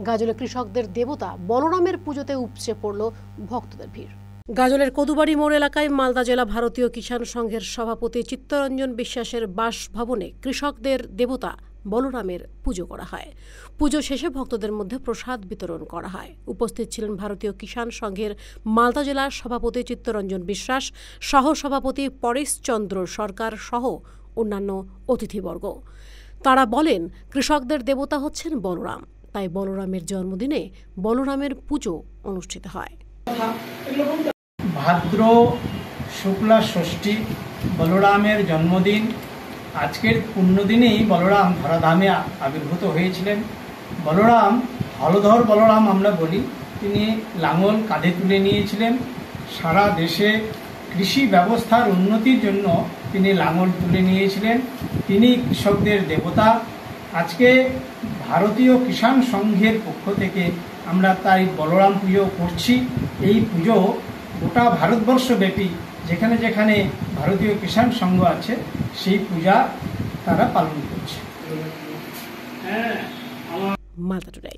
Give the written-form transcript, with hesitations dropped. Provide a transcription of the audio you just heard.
গাজলে কৃষকদের দেবতা বলরামের পুজোতে উপচে পড়ল ভক্তদের ভিড়। গাজলের কদুবাড়ি মোড় এলাকায় মালদা জেলা ভারতীয় কিষাণ সংঘের সভাপতি চিত্তরঞ্জন বিশ্বাসের বাসভবনে কৃষকদের দেবতা বলরামের পুজো করা হয়। পুজো শেষে ভক্তদের মধ্যে প্রসাদ বিতরণ করা হয়। উপস্থিত ছিলেন ভারতীয় কিষাণ সংঘের মালদা জেলার সভাপতি চিত্তরঞ্জন বিশ্বাস, সহ সভাপতি পরেশ চন্দ্র সরকার সহ অন্যান্য অতিথিবর্গ। তারা বলেন, কৃষকদের দেবতা হচ্ছেন বলরাম, তাই বলরামের জন্মদিনে বলরামের পুজো অনুষ্ঠিত হয়। ভাদ্র শুক্লা ষষ্ঠী বলরামের জন্মদিন। আজকের পুণ্যদিনেই বলরাম ধরাধামে আবির্ভূত হয়েছিলেন। বলরাম হলধর বলরাম আমরা বলি। তিনি লাঙল কাঁধে তুলে নিয়েছিলেন। সারা দেশে কৃষি ব্যবস্থার উন্নতির জন্য তিনি লাঙল তুলে নিয়েছিলেন। তিনি কৃষকদের দেবতা। আজকে ভারতীয় কিষাণ সংঘের পক্ষ থেকে আমরা তাই বলরাম পুজো করছি। এই পুজো গোটা ভারতবর্ষব্যাপী যেখানে যেখানে ভারতীয় কিষাণ সংঘ আছে সেই পূজা তারা পালন করছে। মালদা টুডে।